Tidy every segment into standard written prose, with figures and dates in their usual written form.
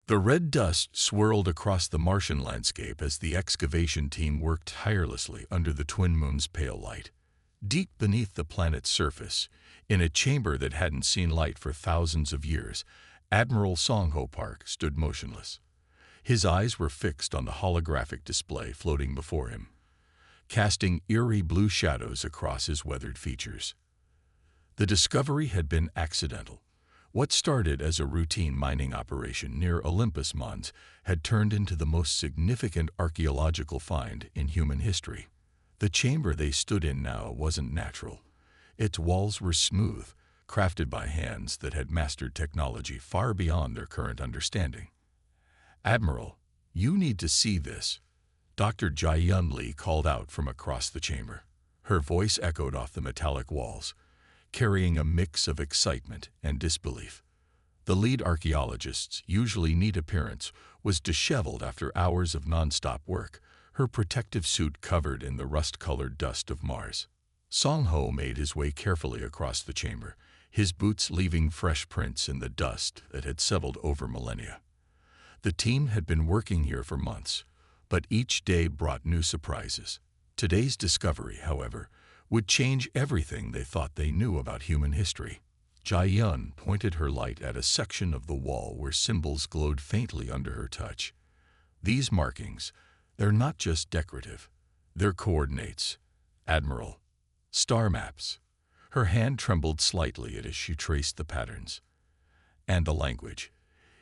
The red dust swirled across the Martian landscape as the excavation team worked tirelessly under the twin moon's pale light. Deep beneath the planet's surface, in a chamber that hadn't seen light for thousands of years, Admiral Songho Park stood motionless. His eyes were fixed on the holographic display floating before him, casting eerie blue shadows across his weathered features. The discovery had been accidental. What started as a routine mining operation near Olympus Mons had turned into the most significant archaeological find in human history. The chamber they stood in now wasn't natural. Its walls were smooth, crafted by hands that had mastered technology far beyond their current understanding. "Admiral, you need to see this," Dr. Jai-Yun Lee called out from across the chamber. Her voice echoed off the metallic walls, carrying a mix of excitement and disbelief. The lead archaeologist's usually neat appearance was disheveled after hours of non-stop work, her protective suit covered in the rust-colored dust of Mars. Songho made his way carefully across the chamber, his boots leaving fresh prints in the dust that had settled over millennia. The team had been working here for months, but each day brought new surprises. Today's discovery, however, would change everything they thought they knew about human history. Jai-Yun pointed her light at a section of the wall where symbols glowed faintly under her touch. "These markings, they're not just decorative. They're coordinates, Admiral. Star maps." Her hand trembled slightly as she traced the patterns. "And the language.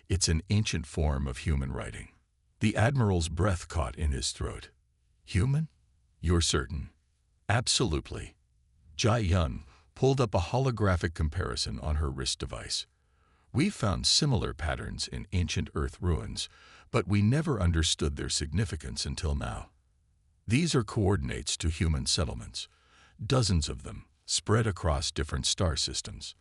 It's an ancient form of human writing." The Admiral's breath caught in his throat. "Human? You're certain?" "Absolutely." Jai-Yun pulled up a holographic comparison on her wrist device. "We found similar patterns in ancient Earth ruins, but we never understood their significance until now. These are coordinates to human settlements, dozens of them, spread across different star systems,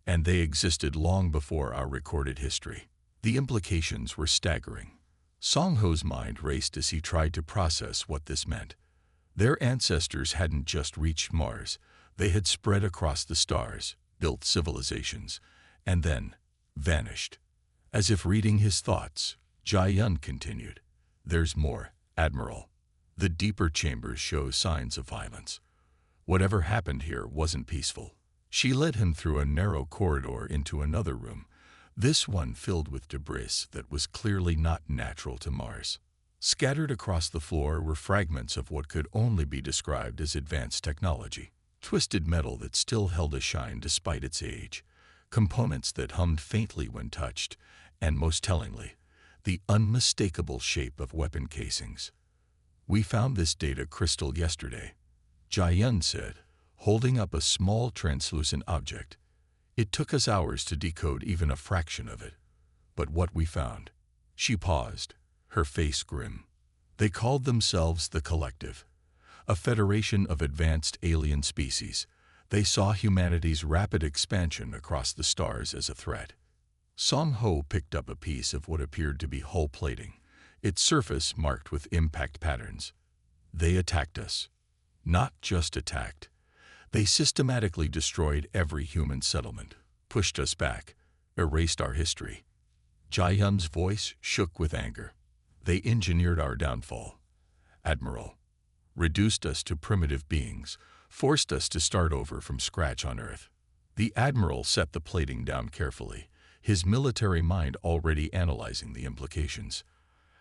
and they existed long before our recorded history." The implications were staggering. Songho's mind raced as he tried to process what this meant. Their ancestors hadn't just reached Mars, they had spread across the stars, built civilizations, and then vanished. As if reading his thoughts, Jai-Yun continued, "There's more, Admiral. The deeper chambers show signs of violence. Whatever happened here wasn't peaceful." She led him through a narrow corridor into another room, this one filled with debris that was clearly not natural to Mars. Scattered across the floor were fragments of what could only be described as advanced technology. Twisted metal that still held a shine despite its age, components that hummed faintly when touched, and most tellingly, the unmistakable shape of weapon casings. "We found this data crystal yesterday," Jai-Yun said, holding up a small translucent object. "It took us hours to decode even a fraction of it. But what we found..." She paused, her face grim. "They called themselves the Collective, a federation of advanced alien species. They saw humanity's rapid expansion across the stars as a threat." Songho picked up a piece of what appeared to be hull plating, its surface marked with impact patterns. "They attacked us. Not just attacked. They systematically destroyed every human settlement, pushed us back, erased our history." Jai-Yun's voice shook with anger. "They engineered our downfall, Admiral. Reduced us to primitive beings, forced us to start over from scratch on Earth." The Admiral set the plating down carefully, his military mind already analyzing the implications.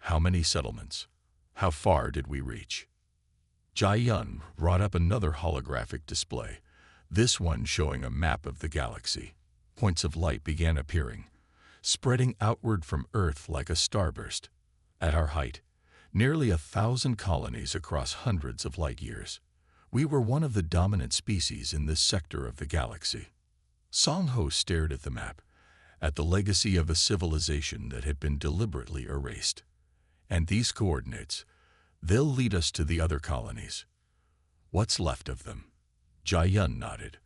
"How many settlements? How far did we reach?" Jai-Yun brought up another holographic display, this one showing a map of the galaxy. Points of light began appearing, spreading outward from Earth like a starburst. At our height, nearly 1,000 colonies across hundreds of light years. We were one of the dominant species in this sector of the galaxy. Songho stared at the map, at the legacy of a civilization that had been deliberately erased. "And these coordinates, they'll lead us to the other colonies. What's left of them?" Jai-Yun nodded.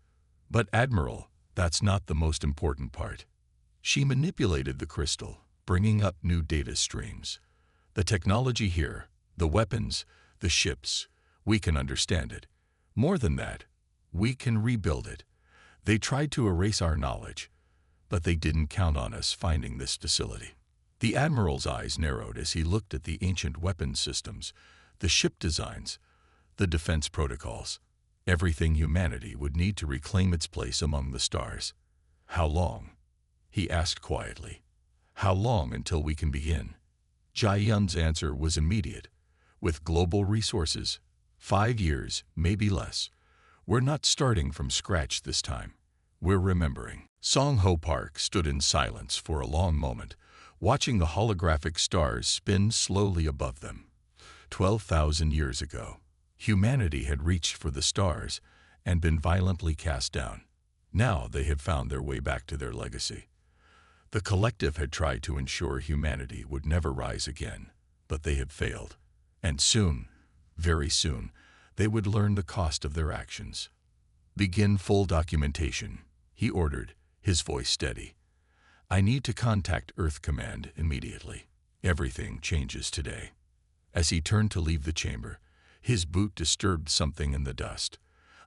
"But Admiral, that's not the most important part." She manipulated the crystal, bringing up new data streams. "The technology here, the weapons, the ships, we can understand it. More than that, we can rebuild it. They tried to erase our knowledge, but they didn't count on us finding this facility. The Admiral's eyes narrowed as he looked at the ancient weapons systems, the ship designs, the defense protocols, everything humanity would need to reclaim its place among the stars. "How long?" he asked quietly. "How long until we can begin?" Jai Yun's answer was immediate. "With global resources, 5 years, maybe less. We're not starting from scratch this time. We're remembering." Song Ho Park stood in silence for a long moment, watching the holographic stars spin slowly above them. 12,000 years ago, humanity had reached for the stars and been violently cast down. Now they had found their way back to their legacy. The collective had tried to ensure humanity would never rise again, but they had failed. And soon, very soon, they would learn the cost of their actions. "Begin full documentation," he ordered, his voice steady. "I need to contact Earth Command immediately. Everything changes today." As he turned to leave the chamber, his boot disturbed something in the dust,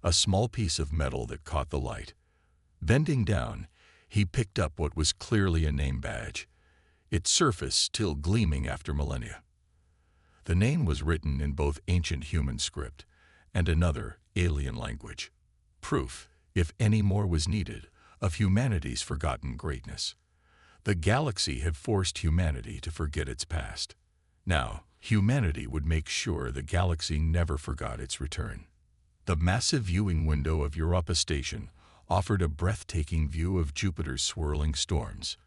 a small piece of metal that caught the light. Bending down, he picked up what was clearly a name badge, its surface still gleaming after millennia. The name was written in both ancient human script and another alien language. Proof, if any more was needed, of humanity's forgotten greatness. The galaxy had forced humanity to forget its past. Now, humanity would make sure the galaxy never forgot its return. The massive viewing window of Europa Station offered a breathtaking view of Jupiter's swirling storms.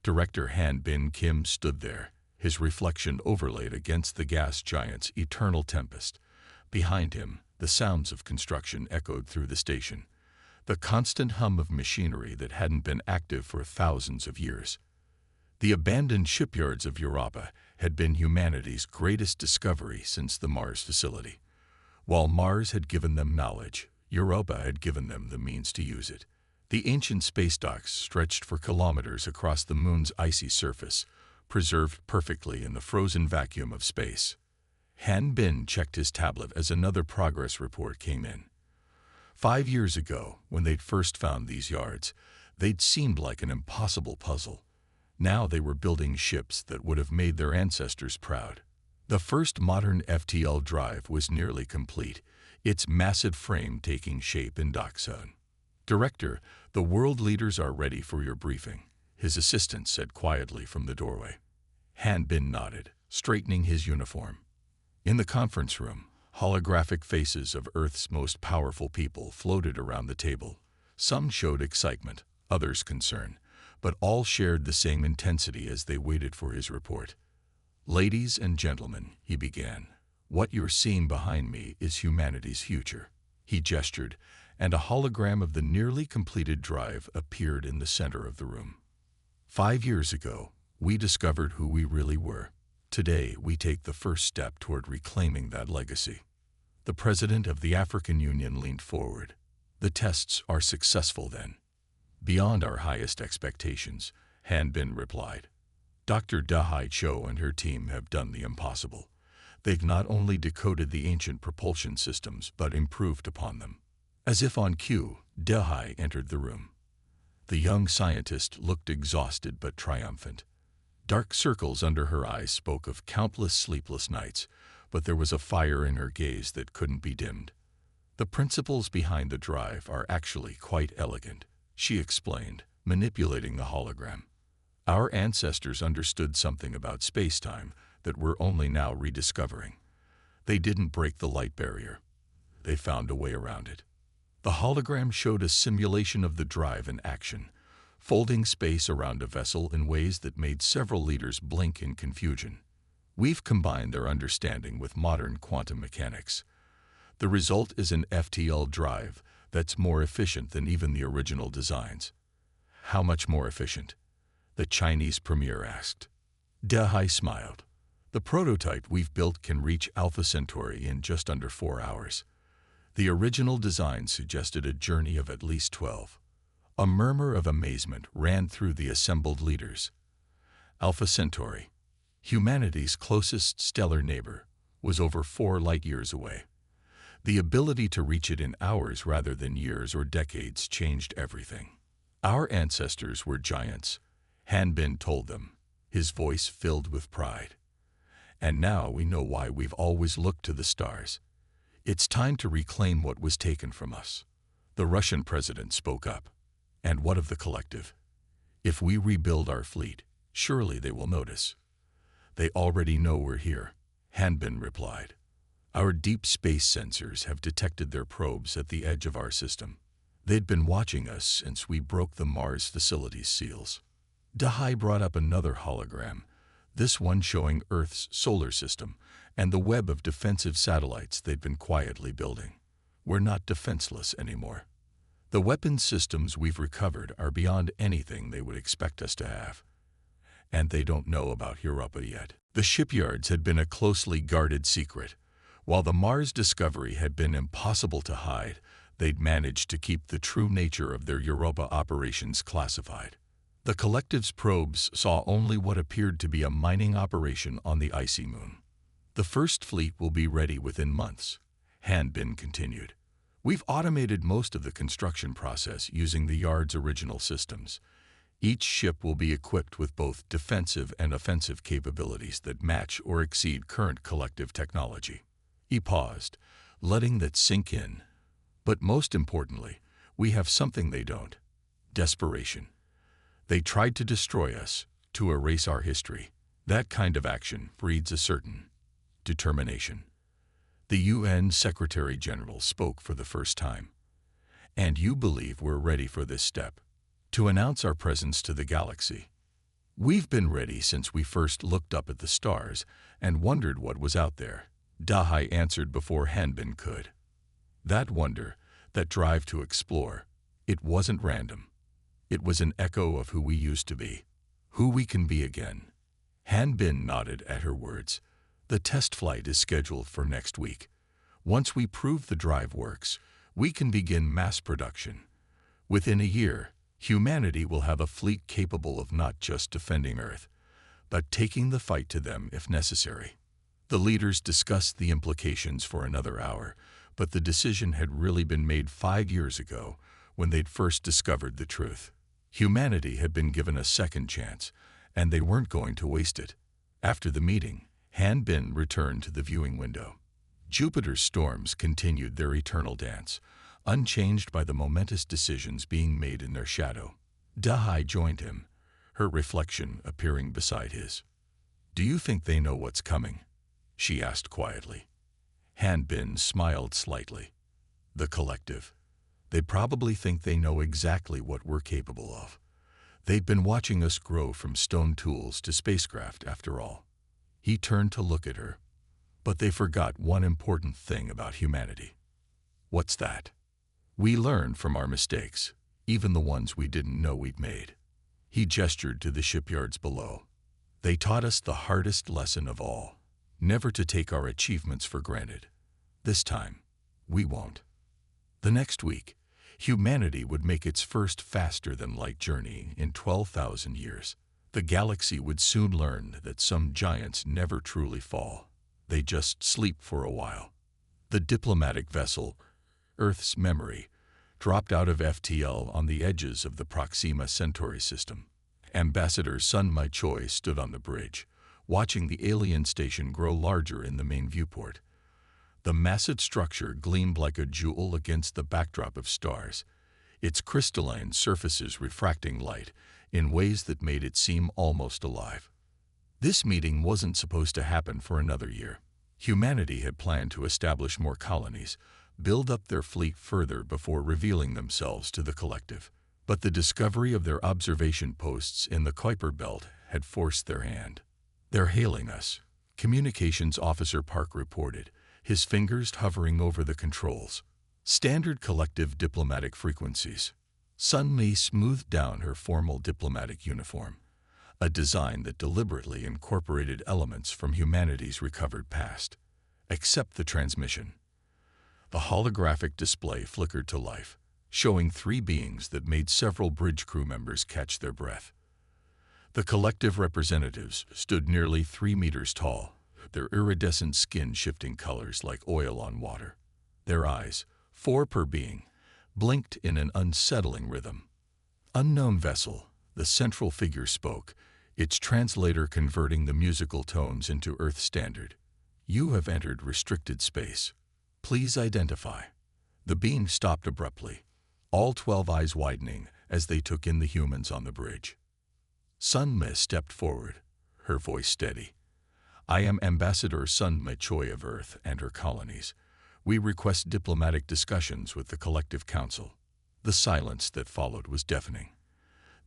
Director Han Bin Kim stood there, his reflection overlaid against the gas giant's eternal tempest. Behind him, the sounds of construction echoed through the station, the constant hum of machinery that hadn't been active for thousands of years. The abandoned shipyards of Europa had been humanity's greatest discovery since the Mars facility. While Mars had given them knowledge, Europa had given them the means to use it. The ancient space docks stretched for kilometers across the moon's icy surface, preserved perfectly in the frozen vacuum of space. Han Bin checked his tablet as another progress report came in. 5 years ago, when they'd first found these yards, they'd seemed like an impossible puzzle. Now they were building ships that would have made their ancestors proud. The first modern FTL drive was nearly complete, its massive frame taking shape in dockzone. "Director, the world leaders are ready for your briefing," his assistant said quietly from the doorway. Han Bin nodded, straightening his uniform. In the conference room, holographic faces of Earth's most powerful people floated around the table. Some showed excitement, others concern, but all shared the same intensity as they waited for his report. "Ladies and gentlemen," he began, "what you're seeing behind me is humanity's future." He gestured, and a hologram of the nearly completed drive appeared in the center of the room. 5 years ago, we discovered who we really were. Today, we take the first step toward reclaiming that legacy. The president of the African Union leaned forward. "The tests are successful then." "Beyond our highest expectations," Han Bin replied. "Dr. Dahai Cho and her team have done the impossible. They've not only decoded the ancient propulsion systems, but improved upon them." As if on cue, Dahai entered the room. The young scientist looked exhausted but triumphant. Dark circles under her eyes spoke of countless sleepless nights, but there was a fire in her gaze that couldn't be dimmed. "The principles behind the drive are actually quite elegant," she explained, manipulating the hologram. "Our ancestors understood something about space-time that we're only now rediscovering. They didn't break the light barrier. They found a way around it." The hologram showed a simulation of the drive in action, folding space around a vessel in ways that made several leaders blink in confusion. "We've combined their understanding with modern quantum mechanics. The result is an FTL drive that's more efficient than even the original designs." "How much more efficient?" the Chinese premier asked. Dahai smiled. "The prototype we've built can reach Alpha Centauri in just under 4 hours. The original design suggested a journey of at least 12. A murmur of amazement ran through the assembled leaders. Alpha Centauri, humanity's closest stellar neighbor, was over 4 light-years away. The ability to reach it in hours rather than years or decades changed everything. "Our ancestors were giants," Han Bin told them. his voice filled with pride. "And now we know why we've always looked to the stars. It's time to reclaim what was taken from us." The Russian president spoke up. "And what of the collective? If we rebuild our fleet, surely they will notice." "They already know we're here," Hanbin replied. "Our deep space sensors have detected their probes at the edge of our system. They'd been watching us since we broke the Mars facility's seals." Dahai brought up another hologram, this one showing Earth's solar system and the web of defensive satellites they'd been quietly building. "We're not defenseless anymore. The weapons systems we've recovered are beyond anything they would expect us to have. And they don't know about Europa yet." The shipyards had been a closely guarded secret. While the Mars discovery had been impossible to hide, they'd managed to keep the true nature of their Europa operations classified. The collective's probes saw only what appeared to be a mining operation on the icy moon. "The first fleet will be ready within months," Hanbin continued. "We've automated most of the construction process using the yard's original systems. Each ship will be equipped with both defensive and offensive capabilities that match or exceed current collective technology." He paused, letting that sink in. "But most importantly, we have something they don't: desperation. They tried to destroy us, to erase our history. That kind of action breeds a certain determination." The UN Secretary-General spoke for the first time. "And you believe we're ready for this step, to announce our presence to the galaxy?" "We've been ready since we first looked up at the stars and wondered what was out there," Dahai answered before Hanbin could. "That wonder, that drive to explore, it wasn't random. It was an echo of who we used to be, who we can be again." Hanbin nodded at her words. "The test flight is scheduled for next week. Once we prove the drive works, we can begin mass production. Within a year, humanity will have a fleet capable of not just defending Earth, but taking the fight to them if necessary." The leaders discussed the implications for another hour, but the decision had really been made 5 years ago when they'd first discovered the truth. Humanity had been given a second chance, and they weren't going to waste it. After the meeting, Hanbin returned to the viewing window. Jupiter's storms continued their eternal dance, unchanged by the momentous decisions being made in their shadow. Dahai joined him, her reflection appearing beside his. "Do you think they know what's coming?" she asked quietly. Hanbin smiled slightly. "The collective. They probably think they know exactly what we're capable of. They've been watching us grow from stone tools to spacecraft, after all." He turned to look at her. "But they forgot one important thing about humanity." "What's that?" "We learn from our mistakes, even the ones we didn't know we'd made." He gestured to the shipyards below. "They taught us the hardest lesson of all, never to take our achievements for granted. This time, we won't." The next week, humanity would make its first faster-than-light journey in 12,000 years. The galaxy would soon learn that some giants never truly fall. They just sleep for a while. The diplomatic vessel, Earth's Memory, dropped out of FTL on the edges of the Proxima Centauri system. Ambassador Sun Mai Choi stood on the bridge, watching the alien station grow larger in the main viewport. The massive structure gleamed like a jewel against the backdrop of stars, its crystalline surfaces refracting light in ways that made it seem almost alive. This meeting wasn't supposed to happen for another year. Humanity had planned to establish more colonies, build up their fleet further before revealing themselves to the collective. But the discovery of their observation posts in the Kuiper Belt had forced their hand. "They're hailing us," Communications Officer Park reported, his fingers hovering over the controls. "Standard collective diplomatic frequencies." Sun Mi smoothed down her formal diplomatic uniform, a design that deliberately incorporated elements from humanity's recovered past. "Accept the transmission." The holographic display flickered to life, showing 3 beings that made several bridge crew members catch their breath. The collective representatives stood nearly 3 meters tall, their iridescent skin shifting colors like oil on water. Their eyes, 4 per being, blinked in an unsettling rhythm. "Unknown vessel," the central figure spoke, its translator converting the musical tones into Earth standard. You have entered restricted space. Please identify. The beam stopped abruptly, all 12 eyes widening as they took in the humans on the bridge. Sunma stepped forward, her voice steady. I am Ambassador Sunma Choi of Earth and her colonies. We request diplomatic discussions with the Collective Council. The silence that followed was deafening.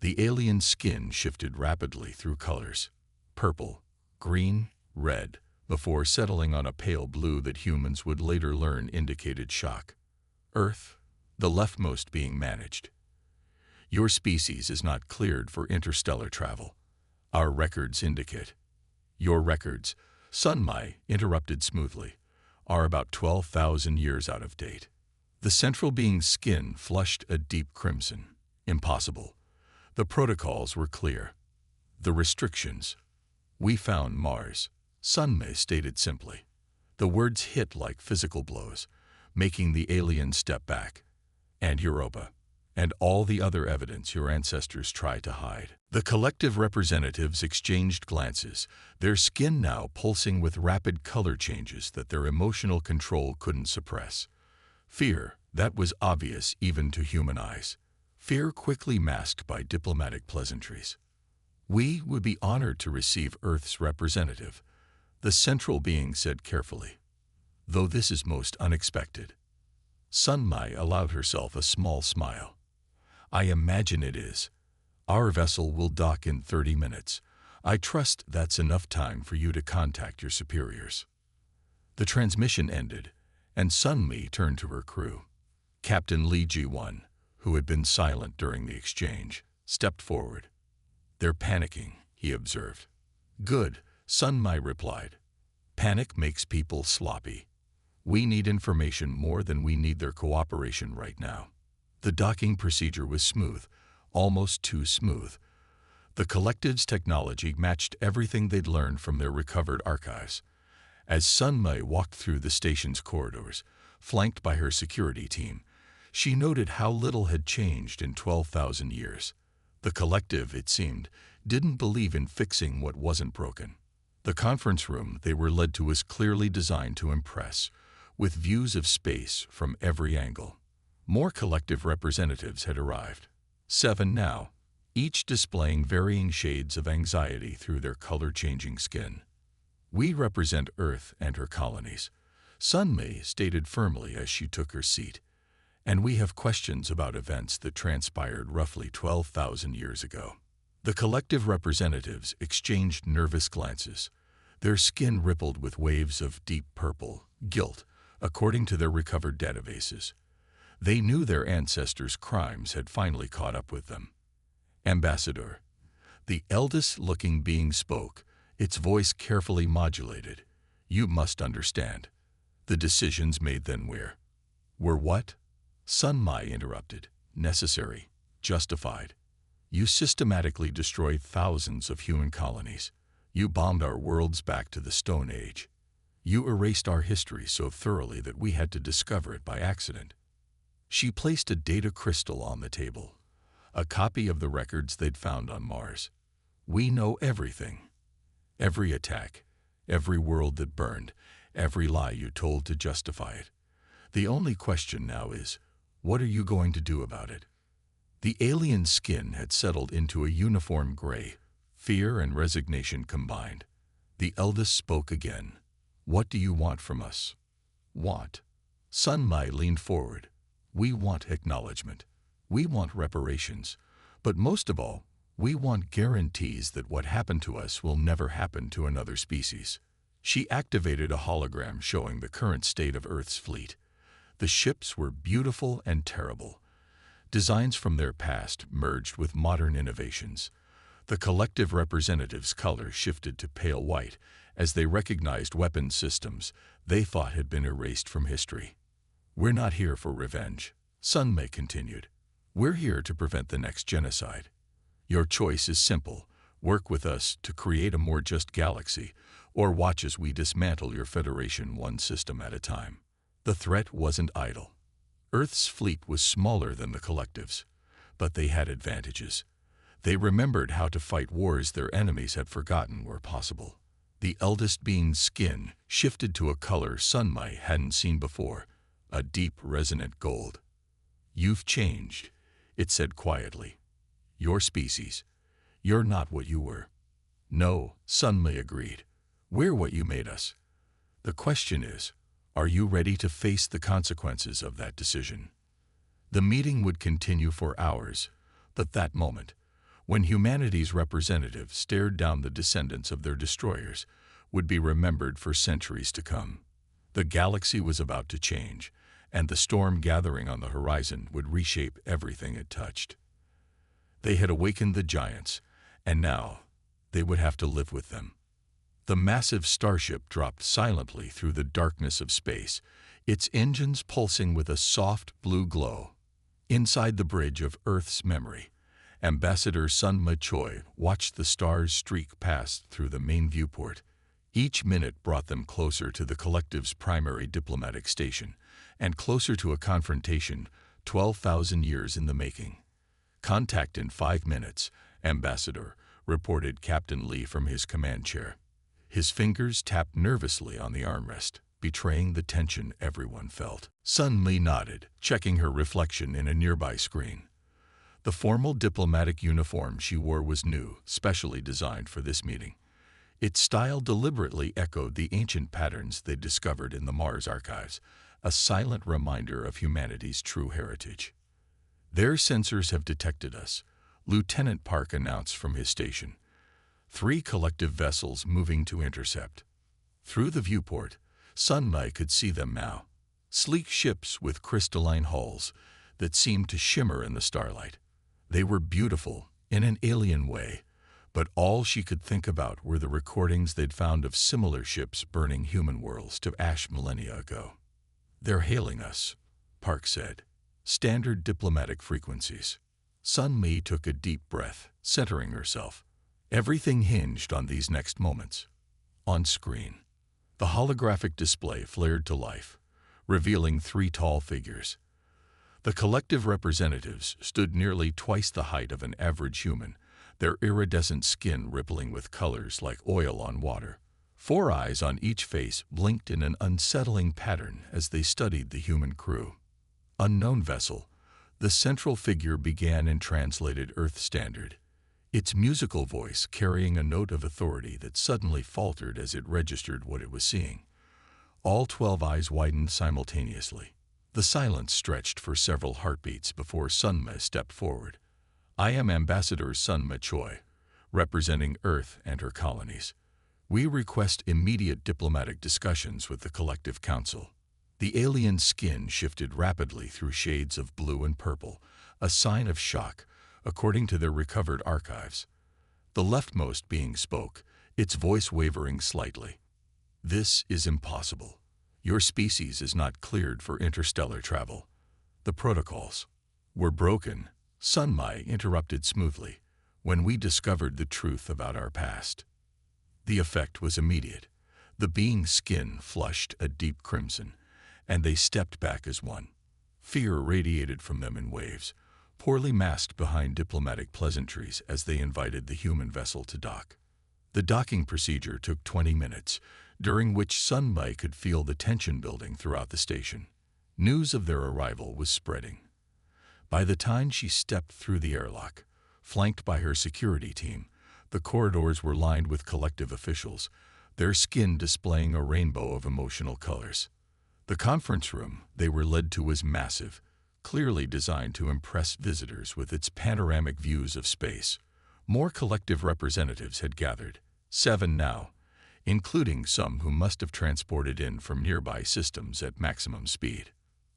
The alien skin shifted rapidly through colors, purple, green, red, before settling on a pale blue that humans would later learn indicated shock. Earth, the leftmost being managed. Your species is not cleared for interstellar travel. Our records indicate. Your records, Sunmai interrupted smoothly, are about 12,000 years out of date. The central being's skin flushed a deep crimson. Impossible. The protocols were clear. The restrictions. We found Mars, Sunmai stated simply. The words hit like physical blows, making the alien step back. And Europa. And all the other evidence your ancestors tried to hide. The collective representatives exchanged glances, their skin now pulsing with rapid color changes that their emotional control couldn't suppress. Fear, that was obvious even to human eyes. Fear quickly masked by diplomatic pleasantries. We would be honored to receive Earth's representative, the central being said carefully. Though this is most unexpected. Sunmai allowed herself a small smile. I imagine it is. Our vessel will dock in 30 minutes. I trust that's enough time for you to contact your superiors. The transmission ended, and Sunmi turned to her crew. Captain Lee Ji-won, who had been silent during the exchange, stepped forward. They're panicking, he observed. Good, Sunmi replied. Panic makes people sloppy. We need information more than we need their cooperation right now. The docking procedure was smooth, almost too smooth. The collective's technology matched everything they'd learned from their recovered archives. As Sunmai walked through the station's corridors, flanked by her security team, she noted how little had changed in 12,000 years. The collective, it seemed, didn't believe in fixing what wasn't broken. The conference room they were led to was clearly designed to impress, with views of space from every angle. More collective representatives had arrived. 7 now, each displaying varying shades of anxiety through their color-changing skin. We represent Earth and her colonies, Sunmai stated firmly as she took her seat. And we have questions about events that transpired roughly 12,000 years ago. The collective representatives exchanged nervous glances. Their skin rippled with waves of deep purple, guilt, according to their recovered databases. They knew their ancestors' crimes had finally caught up with them. Ambassador, the eldest-looking being spoke, its voice carefully modulated. You must understand. The decisions made then were what? Sunmai interrupted. Necessary. Justified. You systematically destroyed thousands of human colonies. You bombed our worlds back to the Stone Age. You erased our history so thoroughly that we had to discover it by accident. She placed a data crystal on the table, a copy of the records they'd found on Mars. We know everything. Every attack, every world that burned, every lie you told to justify it. The only question now is, what are you going to do about it? The alien skin had settled into a uniform gray, fear and resignation combined. The eldest spoke again. What do you want from us? Want? Sunmai leaned forward. We want acknowledgement. We want reparations. But most of all, we want guarantees that what happened to us will never happen to another species. She activated a hologram showing the current state of Earth's fleet. The ships were beautiful and terrible. Designs from their past merged with modern innovations. The collective representatives' color shifted to pale white as they recognized weapons systems they thought had been erased from history. We're not here for revenge, Sunmai continued. We're here to prevent the next genocide. Your choice is simple. Work with us to create a more just galaxy, or watch as we dismantle your Federation one system at a time. The threat wasn't idle. Earth's fleet was smaller than the collective's, but they had advantages. They remembered how to fight wars their enemies had forgotten were possible. The eldest being's skin shifted to a color Sunmai hadn't seen before, a deep, resonant gold. "You've changed," it said quietly. "Your species. You're not what you were." "No," Sunmai agreed. "We're what you made us. The question is, are you ready to face the consequences of that decision?" The meeting would continue for hours, but that moment, when humanity's representatives stared down the descendants of their destroyers, would be remembered for centuries to come. The galaxy was about to change, and the storm gathering on the horizon would reshape everything it touched. They had awakened the giants, and now they would have to live with them. The massive starship dropped silently through the darkness of space, its engines pulsing with a soft blue glow. Inside the bridge of Earth's memory, Ambassador Sunma Choi watched the stars streak past through the main viewport. Each minute brought them closer to the collective's primary diplomatic station, and closer to a confrontation 12,000 years in the making. "Contact in 5 minutes, Ambassador," reported Captain Lee from his command chair. His fingers tapped nervously on the armrest, betraying the tension everyone felt. Sun Li nodded, checking her reflection in a nearby screen. The formal diplomatic uniform she wore was new, specially designed for this meeting. Its style deliberately echoed the ancient patterns they'd discovered in the Mars archives, a silent reminder of humanity's true heritage. "Their sensors have detected us," Lieutenant Park announced from his station. 3 collective vessels moving to intercept. Through the viewport, Sunmai could see them now. Sleek ships with crystalline hulls that seemed to shimmer in the starlight. They were beautiful, in an alien way, but all she could think about were the recordings they'd found of similar ships burning human worlds to ash millennia ago. "They're hailing us," Park said. "Standard diplomatic frequencies." Sun Mi took a deep breath, centering herself. Everything hinged on these next moments. On screen, the holographic display flared to life, revealing 3 tall figures. The collective representatives stood nearly twice the height of an average human, their iridescent skin rippling with colors like oil on water. 4 eyes on each face blinked in an unsettling pattern as they studied the human crew. "Unknown vessel," the central figure began and translated Earth Standard, its musical voice carrying a note of authority that suddenly faltered as it registered what it was seeing. All 12 eyes widened simultaneously. The silence stretched for several heartbeats before Sunma stepped forward. "I am Ambassador Sunma Choi, representing Earth and her colonies. We request immediate diplomatic discussions with the Collective Council." The alien skin shifted rapidly through shades of blue and purple, a sign of shock, according to their recovered archives. The leftmost being spoke, its voice wavering slightly. "This is impossible. Your species is not cleared for interstellar travel. The protocols were broken," Sunmai interrupted smoothly, "when we discovered the truth about our past." The effect was immediate. The being's skin flushed a deep crimson, and they stepped back as one. Fear radiated from them in waves, poorly masked behind diplomatic pleasantries as they invited the human vessel to dock. The docking procedure took 20 minutes, during which Sunmai could feel the tension building throughout the station. News of their arrival was spreading. By the time she stepped through the airlock, flanked by her security team, the corridors were lined with collective officials, their skin displaying a rainbow of emotional colors. The conference room they were led to was massive, clearly designed to impress visitors with its panoramic views of space. More collective representatives had gathered, 7 now, including some who must have transported in from nearby systems at maximum speed.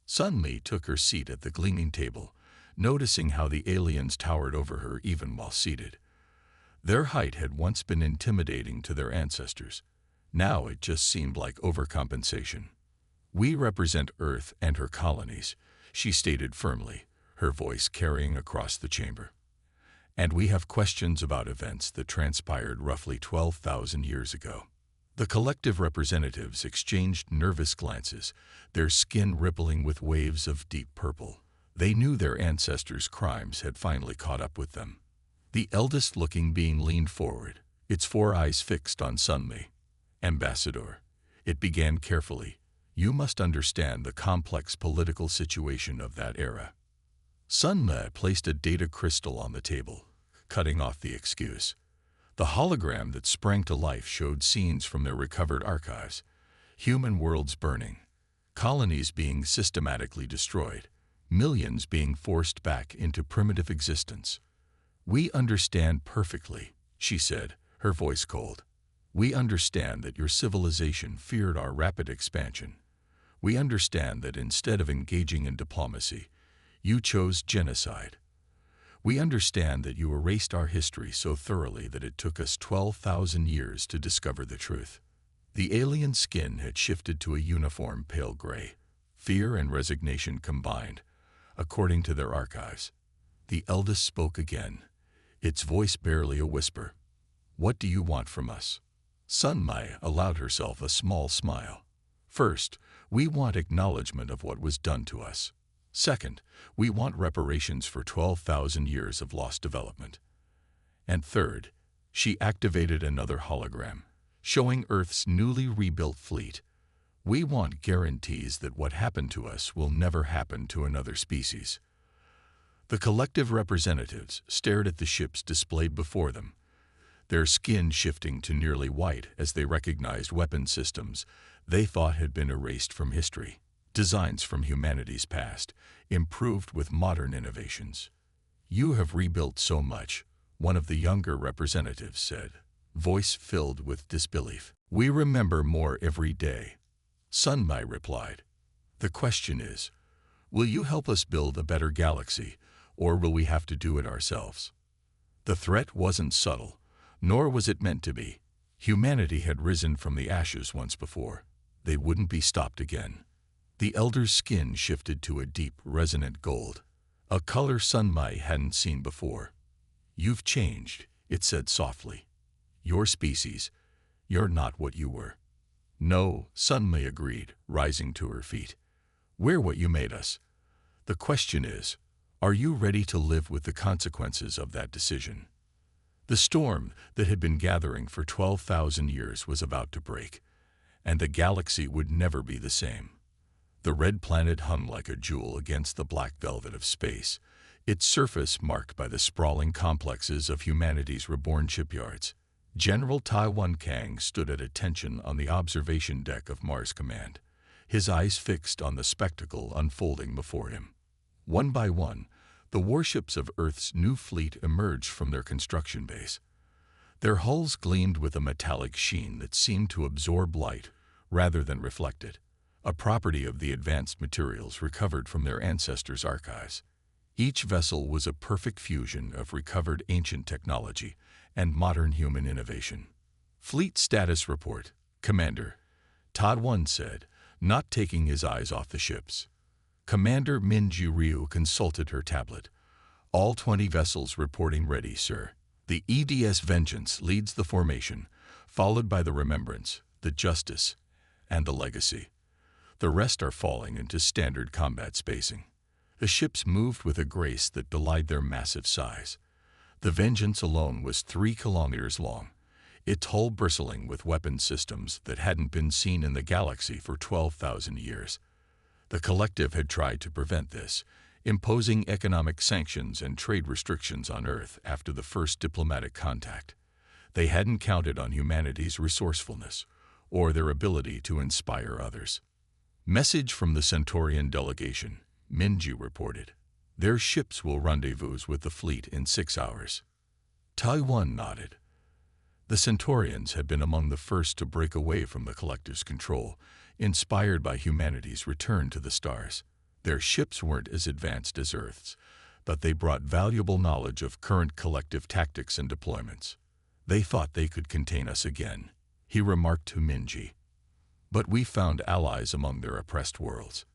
Sunmi took her seat at the gleaming table, noticing how the aliens towered over her even while seated. Their height had once been intimidating to their ancestors. Now it just seemed like overcompensation. "We represent Earth and her colonies," she stated firmly, her voice carrying across the chamber. "And we have questions about events that transpired roughly 12,000 years ago." The collective representatives exchanged nervous glances, their skin rippling with waves of deep purple. They knew their ancestors' crimes had finally caught up with them. The eldest-looking being leaned forward, its 4 eyes fixed on Sunmi. "Ambassador," it began carefully, "you must understand the complex political situation of that era." Sunmi placed a data crystal on the table, cutting off the excuse. The hologram that sprang to life showed scenes from their recovered archives: human worlds burning, colonies being systematically destroyed, millions being forced back into primitive existence. "We understand perfectly," she said, her voice cold. "We understand that your civilization feared our rapid expansion. We understand that instead of engaging in diplomacy, you chose genocide. We understand that you erased our history so thoroughly that it took us 12,000 years to discover the truth." The alien skin had shifted to a uniform pale gray, fear and resignation combined, according to their archives. The eldest spoke again, its voice barely a whisper. "What do you want from us?" Sunmi allowed herself a small smile. "First, we want acknowledgement of what was done to us. Second, we want reparations for 12,000 years of lost development. And third," she activated another hologram, showing Earth's newly rebuilt fleet, "we want guarantees that what happened to us will never happen to another species." The collective representatives stared at the ships displayed before them, their skin shifting to nearly white as they recognized weapon systems they thought had been erased from history, designs from humanity's past, improved with modern innovations. "You have rebuilt so much," one of the younger representatives said, voice filled with disbelief. "We remember more every day," Sunmi replied. "The question is, will you help us build a better galaxy, or will we have to do it ourselves?" The threat wasn't subtle, nor was it meant to be. Humanity had risen from the ashes once before. They wouldn't be stopped again. The elder's skin shifted to a deep, resonant gold, a color Sunmi hadn't seen before. "You've changed," it said softly. "Your species, you're not what you were." "No," Sunmi agreed, rising to her feet. "We're what you made us. The question is, are you ready to live with the consequences of that decision?" The storm that had been gathering for 12,000 years was about to break, and the galaxy would never be the same. The red planet hung like a jewel against the black velvet of space, its surface marked by the sprawling complexes of humanity's reborn shipyards. General Taiwan Kang stood at attention on the observation deck of Mars Command, his eyes fixed on the spectacle unfolding before him. One by one, the warships of Earth's new fleet emerged from their construction base. Their hulls gleamed with a metallic sheen that seemed to absorb light rather than reflect it, a property of the advanced materials recovered from their ancestors' archives. Each vessel was a perfect fusion of recovered ancient technology and modern human innovation. "Fleet status report, Commander," Taiwan said, not taking his eyes off the ships. Commander Minji Ryu consulted her tablet. "All 20 vessels reporting ready, sir. The EDS Vengeance leads the formation, followed by the Remembrance, the Justice, and the Legacy. The rest are falling into standard combat spacing." The ships moved with a grace that belied their massive size. The Vengeance alone was 3 kilometers long, its hull bristling with weapon systems that hadn't been seen in the galaxy for 12,000 years. The collective had tried to prevent this, imposing economic sanctions and trade restrictions on Earth after the first diplomatic contact. They hadn't counted on humanity's resourcefulness or their ability to inspire others. "Message from the Centaurian delegation," Minji reported. "Their ships will rendezvous with the fleet in 6 hours. Taiwan nodded. The Centaurians had been among the first to break away from the collective's control, inspired by humanity's return to the stars. Their ships weren't as advanced as Earth's, but they brought valuable knowledge of current collective tactics and deployments. "They thought they could contain us again," he remarked to Minji. "But we found allies among their oppressed worlds.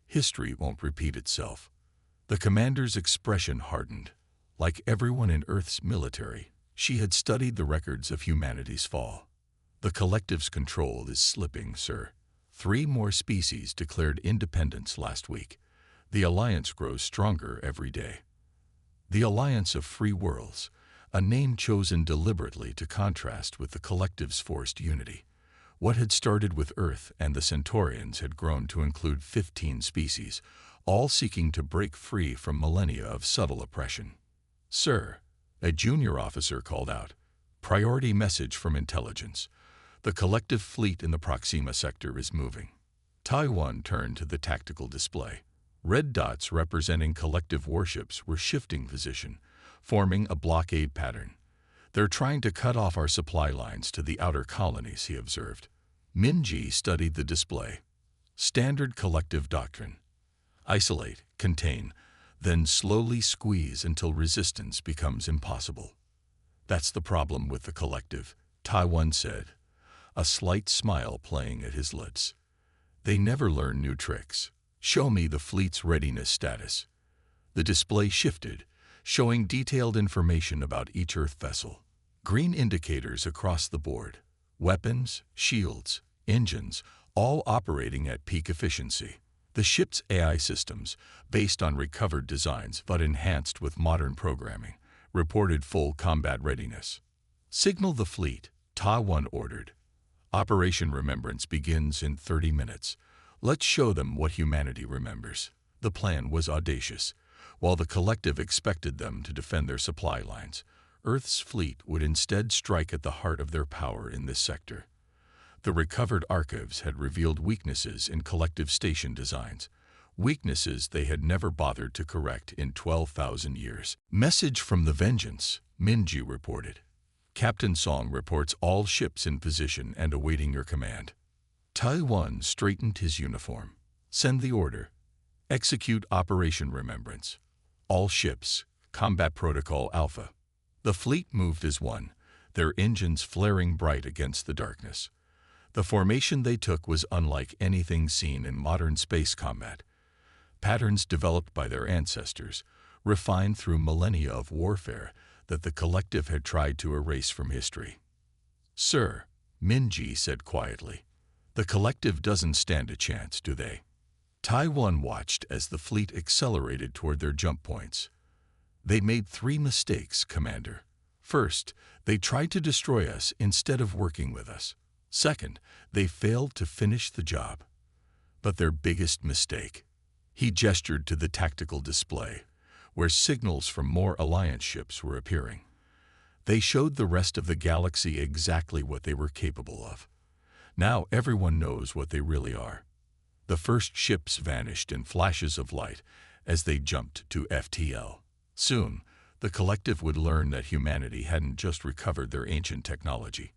History won't repeat itself." The commander's expression hardened. Like everyone in Earth's military, she had studied the records of humanity's fall. "The collective's control is slipping, sir. 3 more species declared independence last week. The alliance grows stronger every day." "The alliance of free worlds," a name chosen deliberately to contrast with the collective's forced unity. What had started with Earth and the Centaurians had grown to include 15 species, all seeking to break free from millennia of subtle oppression. "Sir," a junior officer called out, "priority message from intelligence. The collective fleet in the Proxima sector is moving." Taiwan turned to the tactical display. Red dots representing collective warships were shifting position, forming a blockade pattern. "They're trying to cut off our supply lines to the outer colonies," he observed. Minji studied the display. Standard collective doctrine. Isolate, contain, then slowly squeeze until resistance becomes impossible. "That's the problem with the collective," Taiwan said, a slight smile playing at his lips. "They never learn new tricks. Show me the fleet's readiness status." The display shifted, showing detailed information about each Earth vessel. Green indicators across the board. Weapons, shields, engines, all operating at peak efficiency. The ship's AI systems, based on recovered designs but enhanced with modern programming, reported full combat readiness. "Signal the fleet," Taiwan ordered. "Operation Remembrance begins in 30 minutes. Let's show them what humanity remembers." The plan was audacious. While the collective expected them to defend their supply lines, Earth's fleet would instead strike at the heart of their power in this sector. The recovered archives had revealed weaknesses in collective station designs, weaknesses they had never bothered to correct in 12,000 years. "Message from the Vengeance," Minji reported. "Captain Song reports all ships in position and awaiting your command." Taiwan straightened his uniform. "Send the order. Execute Operation Remembrance. All ships, Combat Protocol Alpha." The fleet moved as one, their engines flaring bright against the darkness. The formation they took was unlike anything seen in modern space combat. Patterns developed by their ancestors, refined through millennia of warfare that the collective had tried to erase from history. "Sir," Minji said quietly, "the collective doesn't stand a chance, do they?" Taiwan watched as the fleet accelerated toward their jump points. "They made 3 mistakes, Commander. First, they tried to destroy us instead of working with us. Second, they failed to finish the job. But their biggest mistake," he gestured to the tactical display, where signals from more Alliance ships were appearing. "They showed the rest of the galaxy exactly what they were capable of. Now everyone knows what they really are." The first ships vanished in flashes of light as they jumped to FTL. Soon, the collective would learn that humanity hadn't just recovered their ancient technology.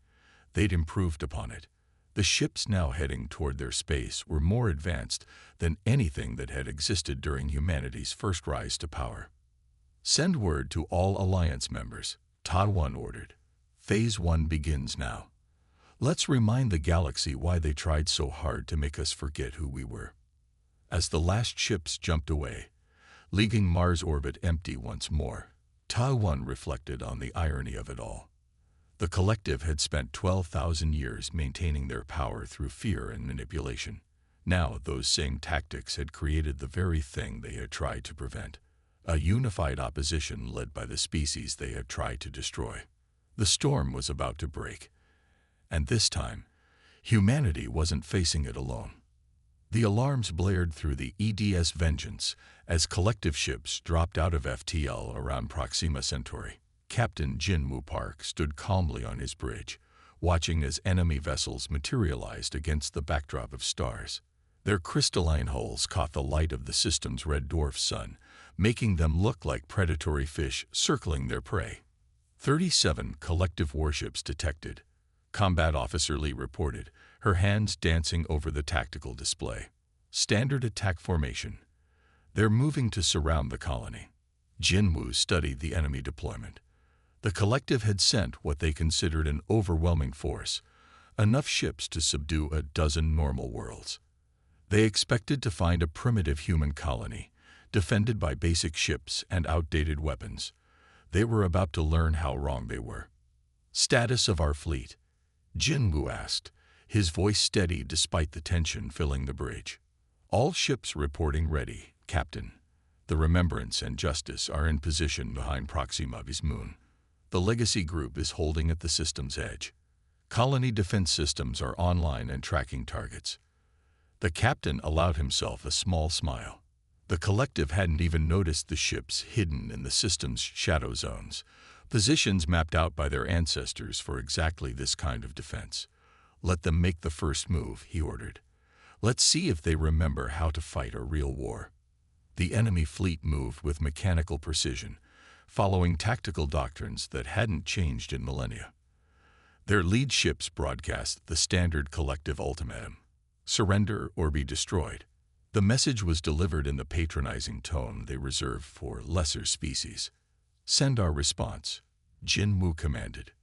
They'd improved upon it. The ships now heading toward their space were more advanced than anything that had existed during humanity's first rise to power. "Send word to all Alliance members," Taiwan ordered. "Phase 1 begins now. Let's remind the galaxy why they tried so hard to make us forget who we were." As the last ships jumped away, leaving Mars' orbit empty once more, Taiwan reflected on the irony of it all. The collective had spent 12,000 years maintaining their power through fear and manipulation. Now those same tactics had created the very thing they had tried to prevent, a unified opposition led by the species they had tried to destroy. The storm was about to break. And this time, humanity wasn't facing it alone. The alarms blared through the EDS Vengeance as collective ships dropped out of FTL around Proxima Centauri. Captain Jinwoo Park stood calmly on his bridge, watching as enemy vessels materialized against the backdrop of stars. Their crystalline hulls caught the light of the system's red dwarf sun, making them look like predatory fish circling their prey. 37 collective warships detected, Combat Officer Lee reported, her hands dancing over the tactical display. "Standard attack formation. They're moving to surround the colony." Jinwoo studied the enemy deployment. The collective had sent what they considered an overwhelming force, enough ships to subdue a dozen normal worlds. They expected to find a primitive human colony, defended by basic ships and outdated weapons. They were about to learn how wrong they were. "Status of our fleet?" Jinwoo asked, his voice steady despite the tension filling the bridge. "All ships reporting ready, Captain. The Remembrance and Justice are in position behind Proxima B's moon." The legacy group is holding at the system's edge. Colony defense systems are online and tracking targets. The captain allowed himself a small smile. The collective hadn't even noticed the ships hidden in the system's shadow zones, positions mapped out by their ancestors for exactly this kind of defense. Let them make the first move, he ordered. Let's see if they remember how to fight a real war. The enemy fleet moved with mechanical precision, following tactical doctrines that hadn't changed in millennia. Their lead ships broadcast the standard collective ultimatum: surrender or be destroyed. The message was delivered in the patronizing tone they reserved for lesser species. Send our response, Jin Wu commanded.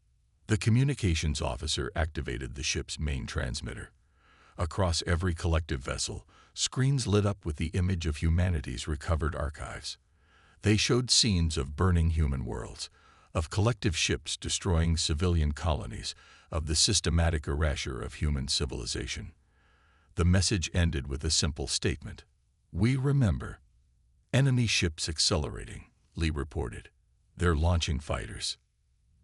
The communications officer activated the ship's main transmitter. Across every collective vessel, screens lit up with the image of humanity's recovered archives. They showed scenes of burning human worlds, of collective ships destroying civilian colonies, of the systematic erasure of human civilization. The message ended with a simple statement: "We remember." Enemy ships accelerating, Lee reported. They're launching fighters.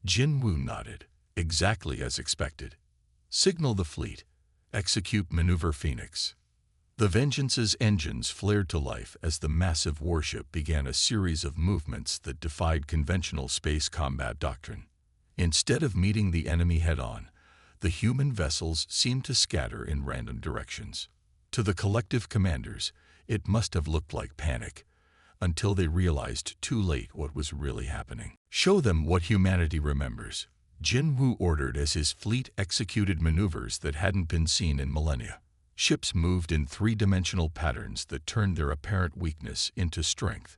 Jin Wu nodded, exactly as expected. Signal the fleet. Execute Maneuver Phoenix. The Vengeance's engines flared to life as the massive warship began a series of movements that defied conventional space combat doctrine. Instead of meeting the enemy head-on, the human vessels seemed to scatter in random directions. To the collective commanders, it must have looked like panic, until they realized too late what was really happening. Show them what humanity remembers, Jin Wu ordered as his fleet executed maneuvers that hadn't been seen in millennia. Ships moved in three-dimensional patterns that turned their apparent weakness into strength.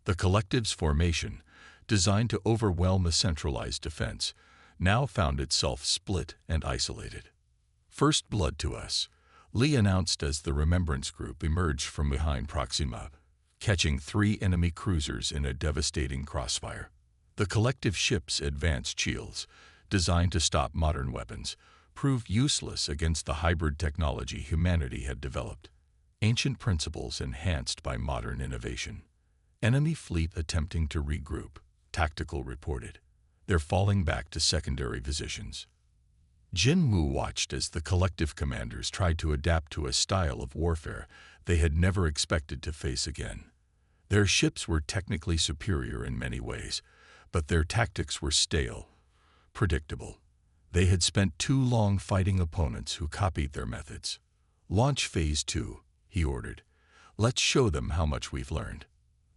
The collective's formation, designed to overwhelm a centralized defense, now found itself split and isolated. First blood to us, Lee announced as the Remembrance Group emerged from behind Proxima, catching 3 enemy cruisers in a devastating crossfire. The collective ship's advanced shields, designed to stop modern weapons, proved useless against the hybrid technology humanity had developed. Ancient principles enhanced by modern innovation. Enemy fleet attempting to regroup, Tactical reported. They're falling back to secondary positions. Jin Wu watched as the collective commanders tried to adapt to a style of warfare they had never expected to face again. Their ships were technically superior in many ways, but their tactics were stale, predictable. They had spent too long fighting opponents who copied their methods. Launch Phase 2, he ordered. Let's show them how much we've learned.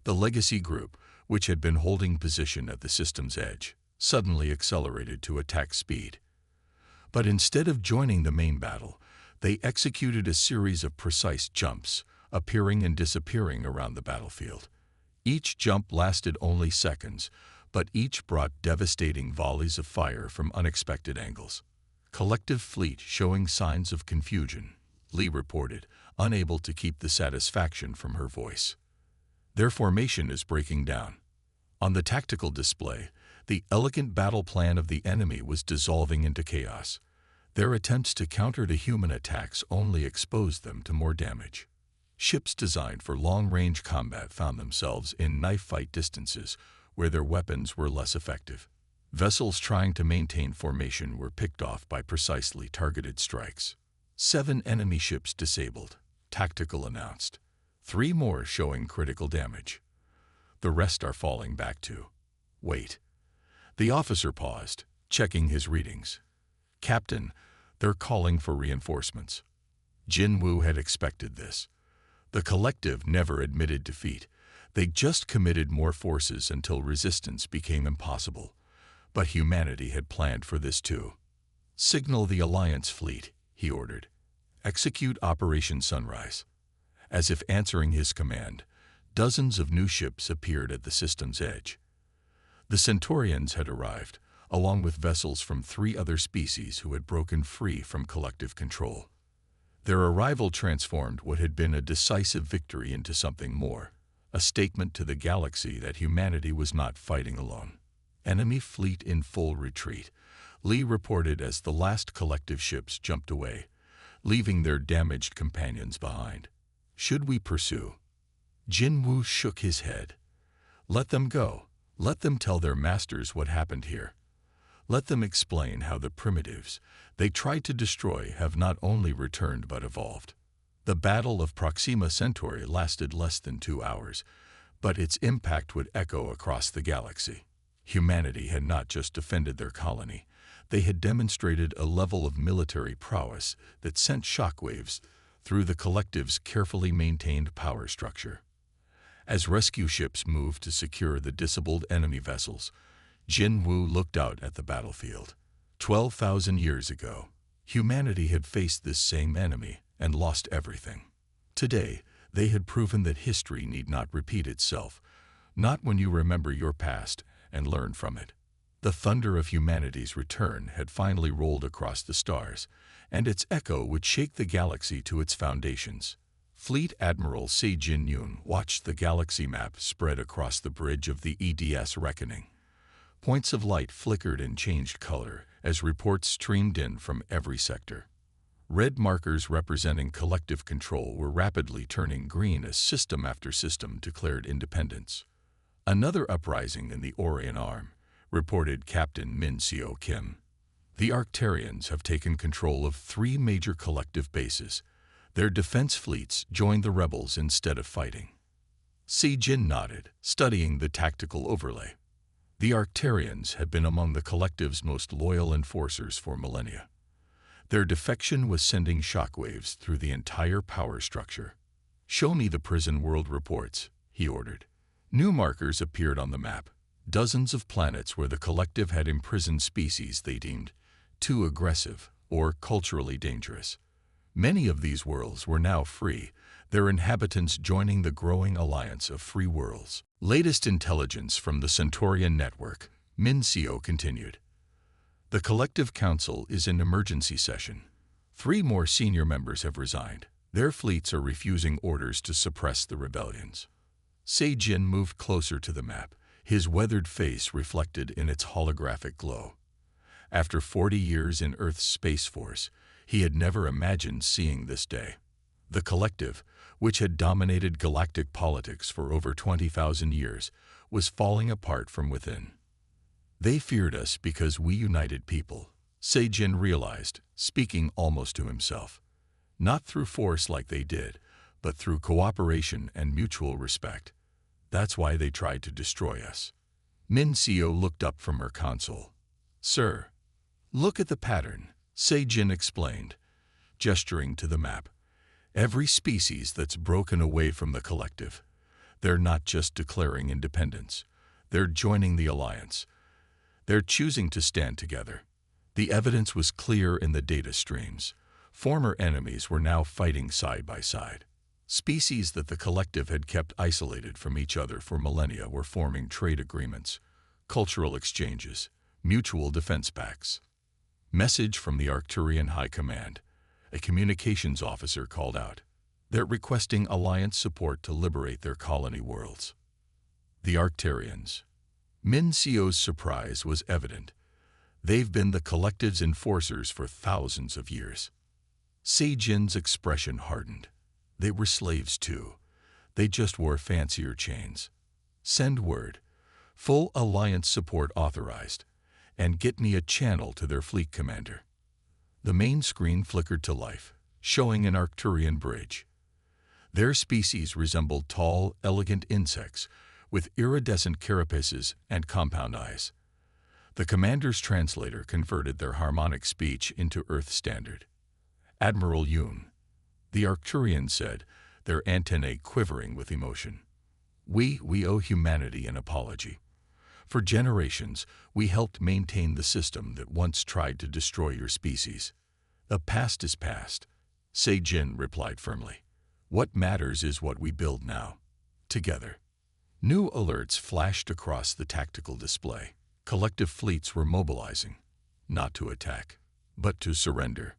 The Legacy Group, which had been holding position at the system's edge, suddenly accelerated to attack speed. But instead of joining the main battle, they executed a series of precise jumps, appearing and disappearing around the battlefield. Each jump lasted only seconds, but each brought devastating volleys of fire from unexpected angles. Collective fleet showing signs of confusion, Lee reported, unable to keep the satisfaction from her voice. Their formation is breaking down. On the tactical display, the elegant battle plan of the enemy was dissolving into chaos. Their attempts to counter the human attacks only exposed them to more damage. Ships designed for long-range combat found themselves in knife-fight distances where their weapons were less effective. Vessels trying to maintain formation were picked off by precisely targeted strikes. 7 enemy ships disabled, Tactical announced. 3 more showing critical damage. The rest are falling back to. Wait. The officer paused, checking his readings. Captain, they're calling for reinforcements. Jin Wu had expected this. The collective never admitted defeat. They just committed more forces until resistance became impossible. But humanity had planned for this too. Signal the Alliance fleet, he ordered. Execute Operation Sunrise. As if answering his command, dozens of new ships appeared at the system's edge. The Centaurians had arrived, along with vessels from 3 other species who had broken free from collective control. Their arrival transformed what had been a decisive victory into something more, a statement to the galaxy that humanity was not fighting alone. Enemy fleet in full retreat, Lee reported as the last collective ships jumped away, leaving their damaged companions behind. Should we pursue? Jin Wu shook his head. Let them go. Let them tell their masters what happened here. Let them explain how the primitives they tried to destroy have not only returned but evolved. The Battle of Proxima Centauri lasted less than 2 hours, but its impact would echo across the galaxy. Humanity had not just defended their colony, they had demonstrated a level of military prowess that sent shockwaves through the collective's carefully maintained power structure. As rescue ships moved to secure the disabled enemy vessels, Jin Wu looked out at the battlefield. 12,000 years ago, humanity had faced this same enemy and lost everything. Today, they had proven that history need not repeat itself, not when you remember your past and learn from it. The thunder of humanity's return had finally rolled across the stars, and its echo would shake the galaxy to its foundations. Fleet Admiral Se Jin Yun watched the galaxy map spread across the bridge of the EDS reckoning. Points of light flickered and changed color as reports streamed in from every sector. Red markers representing collective control were rapidly turning green as system after system declared independence. Another uprising in the Orion Arm, reported Captain Min Seo Kim. The Arcturians have taken control of 3 major collective bases. Their defense fleets joined the rebels instead of fighting. Se Jin nodded, studying the tactical overlay. The Arcturians had been among the collective's most loyal enforcers for millennia. Their defection was sending shockwaves through the entire power structure. "Show me the prison world reports," he ordered. New markers appeared on the map, dozens of planets where the collective had imprisoned species they deemed too aggressive or culturally dangerous. Many of these worlds were now free, their inhabitants joining the growing alliance of free worlds. Latest intelligence from the Centaurian network, Min Seo continued. The Collective Council is in emergency session. 3 more senior members have resigned. Their fleets are refusing orders to suppress the rebellions. Se Jin moved closer to the map, his weathered face reflected in its holographic glow. After 40 years in Earth's Space Force, he had never imagined seeing this day. The collective, which had dominated galactic politics for over 20,000 years, was falling apart from within. They feared us because we united people, Se Jin realized, speaking almost to himself. Not through force like they did, but through cooperation and mutual respect. That's why they tried to destroy us. Min Seo looked up from her console. "Sir, look at the pattern," Se Jin explained, gesturing to the map. "Every species that's broken away from the collective, they're not just declaring independence. They're joining the alliance. They're choosing to stand together." The evidence was clear in the data streams. Former enemies were now fighting side by side. Species that the collective had kept isolated from each other for millennia were forming trade agreements, cultural exchanges, mutual defense pacts. Message from the Arcturian High Command. A communications officer called out. They're requesting alliance support to liberate their colony worlds. The Arcturians. Min Seo's surprise was evident. They've been the collective's enforcers for thousands of years. Se Jin's expression hardened. They were slaves too. They just wore fancier chains. "Send word. Full alliance support authorized. And get me a channel to their fleet commander." The main screen flickered to life, showing an Arcturian bridge. Their species resembled tall, elegant insects with iridescent carapaces and compound eyes. The commander's translator converted their harmonic speech into Earth standard. "Admiral Yoon," the Arcturian said, their antennae quivering with emotion. We owe humanity an apology. For generations, we helped maintain the system that once tried to destroy your species. The past is past," Se Jin replied firmly. "What matters is what we build now, together." New alerts flashed across the tactical display. Collective fleets were mobilizing, not to attack, but to surrender.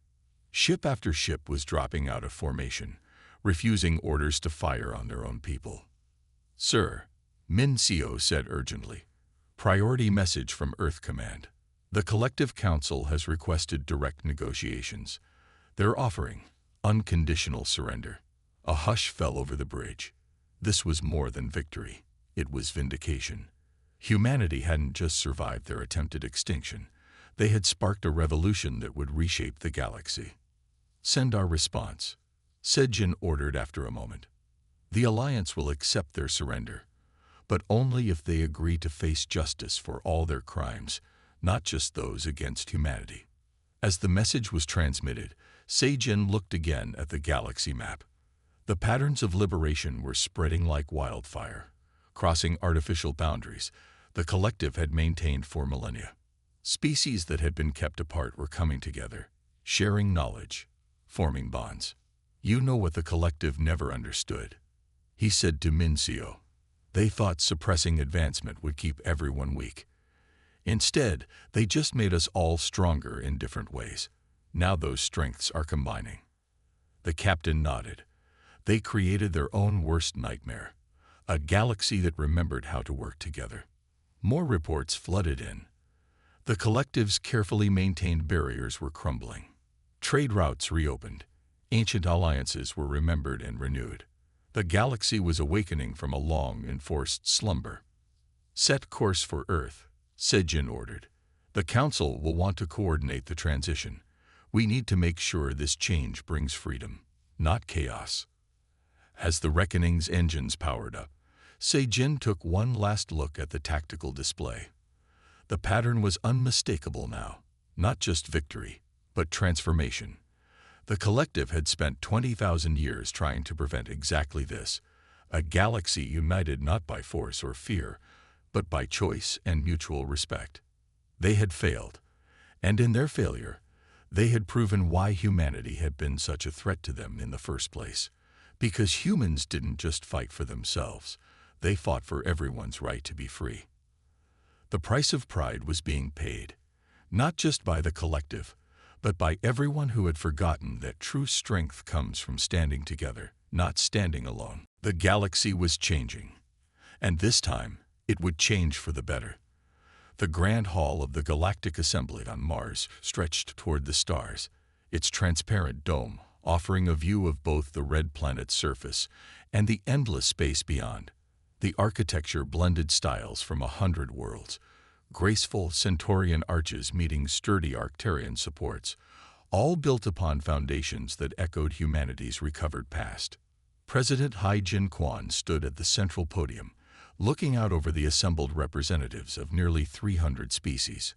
Ship after ship was dropping out of formation, refusing orders to fire on their own people. "Sir," Min Seo said urgently, "priority message from Earth Command. The Collective Council has requested direct negotiations. They're offering unconditional surrender." A hush fell over the bridge. This was more than victory. It was vindication. Humanity hadn't just survived their attempted extinction. They had sparked a revolution that would reshape the galaxy. "Send our response," Sejin ordered after a moment. "The Alliance will accept their surrender, but only if they agree to face justice for all their crimes, not just those against humanity." As the message was transmitted, Sejin looked again at the galaxy map. The patterns of liberation were spreading like wildfire, crossing artificial boundaries the collective had maintained for millennia. Species that had been kept apart were coming together, sharing knowledge, forming bonds. "You know what the collective never understood," he said to Mincio. "They thought suppressing advancement would keep everyone weak. Instead, they just made us all stronger in different ways. Now those strengths are combining." The captain nodded. They created their own worst nightmare, a galaxy that remembered how to work together. More reports flooded in. The collective's carefully maintained barriers were crumbling. Trade routes reopened. Ancient alliances were remembered and renewed. The galaxy was awakening from a long, enforced slumber. "Set course for Earth," Sejin ordered. "The Council will want to coordinate the transition. We need to make sure this change brings freedom, not chaos." As the Reckoning's engines powered up, Sejin took one last look at the tactical display. The pattern was unmistakable now, not just victory, but transformation. The collective had spent 20,000 years trying to prevent exactly this, a galaxy united not by force or fear, but by choice and mutual respect. They had failed, and in their failure, they had proven why humanity had been such a threat to them in the first place. Because humans didn't just fight for themselves, they fought for everyone's right to be free. The price of pride was being paid, not just by the collective, but by everyone who had forgotten that true strength comes from standing together, not standing alone. The galaxy was changing, and this time it would change for the better. The grand hall of the Galactic Assembly on Mars stretched toward the stars, its transparent dome offering a view of both the red planet's surface and the endless space beyond. The architecture blended styles from 100 worlds, graceful Centaurian arches meeting sturdy Arcturian supports, all built upon foundations that echoed humanity's recovered past. President Hai-Jin Quan stood at the central podium, looking out over the assembled representatives of nearly 300 species.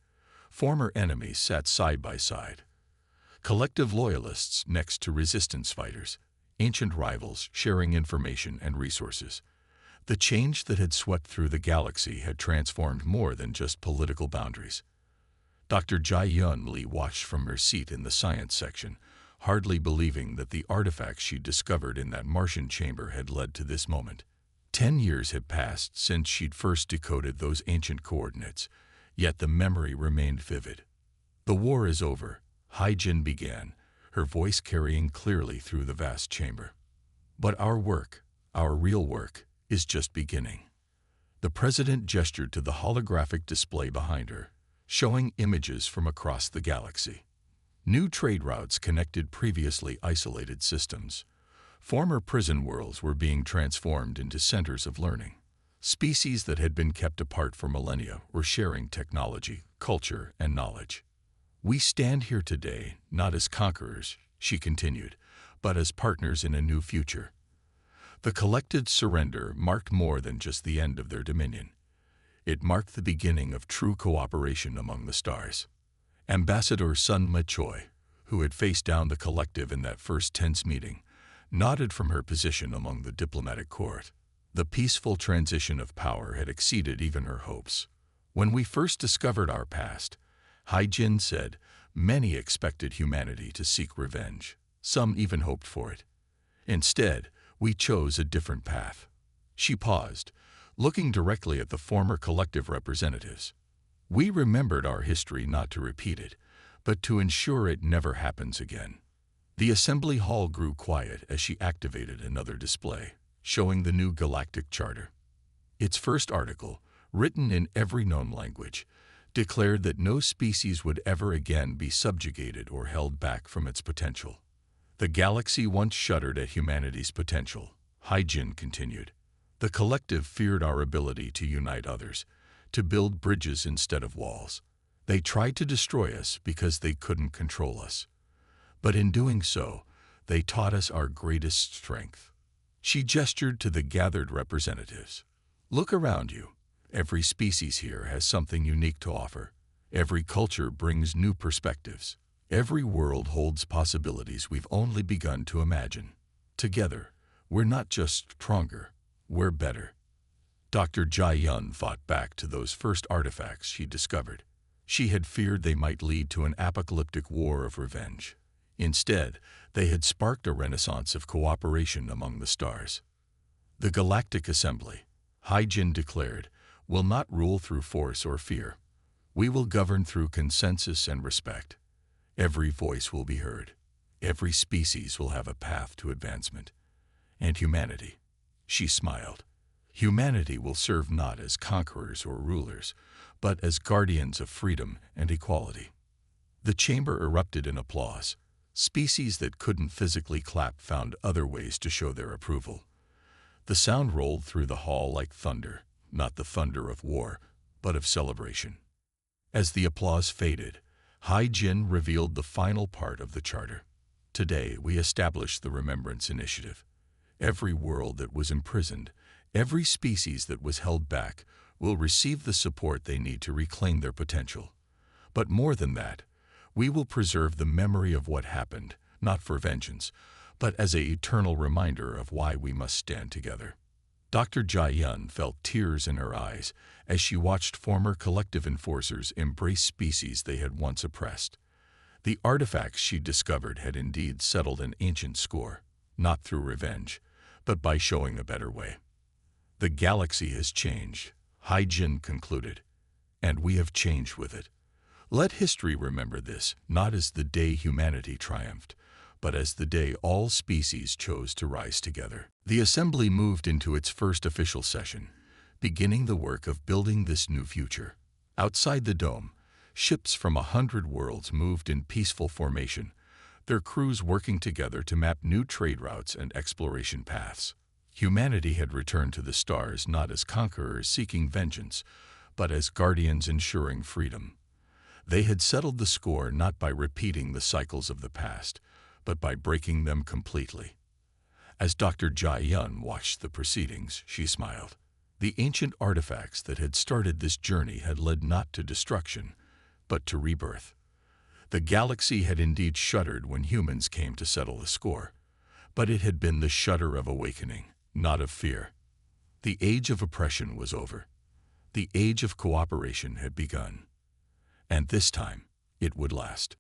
Former enemies sat side by side. Collective loyalists next to resistance fighters, ancient rivals sharing information and resources. The change that had swept through the galaxy had transformed more than just political boundaries. Dr. Jai-Yun Lee watched from her seat in the science section, hardly believing that the artifacts she'd discovered in that Martian chamber had led to this moment. 10 years had passed since she'd first decoded those ancient coordinates, yet the memory remained vivid. "The war is over," Hai-Jin began, her voice carrying clearly through the vast chamber. "But our work, our real work, is just beginning." The president gestured to the holographic display behind her, showing images from across the galaxy. New trade routes connected previously isolated systems. Former prison worlds were being transformed into centers of learning. Species that had been kept apart for millennia were sharing technology, culture, and knowledge. "We stand here today not as conquerors," she continued, "but as partners in a new future." The collective surrender marked more than just the end of their dominion. It marked the beginning of true cooperation among the stars. Ambassador Sun Ma-Choi, who had faced down the collective in that first tense meeting, nodded from her position among the diplomatic court. The peaceful transition of power had exceeded even her hopes. "When we first discovered our past," Hai-Jin said, "many expected humanity to seek revenge. Some even hoped for it. Instead, we chose a different path." She paused, looking directly at the former collective representatives. "We remembered our history not to repeat it, but to ensure it never happens again." The assembly hall grew quiet as she activated another display, showing the new Galactic Charter. Its first article, written in every known language, declared that no species would ever again be subjugated or held back from its potential. "The galaxy once shuddered at humanity's potential," Hai-Jin continued. "The collective feared our ability to unite others, to build bridges instead of walls. They tried to destroy us because they couldn't control us. But in doing so, they taught us our greatest strength. She gestured to the gathered representatives. Look around you. Every species here has something unique to offer. Every culture brings new perspectives. Every world holds possibilities we've only begun to imagine. Together, we're not just stronger, we're better. Dr. Jai-yun fought back to those first artifacts she discovered. She had feared they might lead to an apocalyptic war of revenge. Instead, they had sparked a renaissance of cooperation among the stars. The Galactic Assembly, Hai-jin declared, will not rule through force or fear. We will govern through consensus and respect. Every voice will be heard. Every species will have a path to advancement. And humanity, she smiled. Humanity will serve not as conquerors or rulers, but as guardians of freedom and equality. The chamber erupted in applause. Species that couldn't physically clap found other ways to show their approval. The sound rolled through the hall like thunder, not the thunder of war, but of celebration. As the applause faded, Hai-jin revealed the final part of the charter. Today, we established the Remembrance Initiative. Every world that was imprisoned, every species that was held back, will receive the support they need to reclaim their potential. But more than that, we will preserve the memory of what happened, not for vengeance, but as an eternal reminder of why we must stand together. Dr. Jai-yun felt tears in her eyes as she watched former collective enforcers embrace species they had once oppressed. The artifacts she discovered had indeed settled an ancient score, not through revenge, but by showing a better way. The galaxy has changed, Hai-jin concluded, and we have changed with it. Let history remember this, not as the day humanity triumphed, but as the day all species chose to rise together. The assembly moved into its first official session, beginning the work of building this new future. Outside the dome, ships from 100 worlds moved in peaceful formation, their crews working together to map new trade routes and exploration paths. Humanity had returned to the stars not as conquerors seeking vengeance, but as guardians ensuring freedom. They had settled the score not by repeating the cycles of the past, but by breaking them completely. As Dr. Jai-yun watched the proceedings, she smiled. The ancient artifacts that had started this journey had led not to destruction, but to rebirth. The galaxy had indeed shuddered when humans came to settle the score, but it had been the shudder of awakening, not of fear. The age of oppression was over. The age of cooperation had begun. And this time, it would last.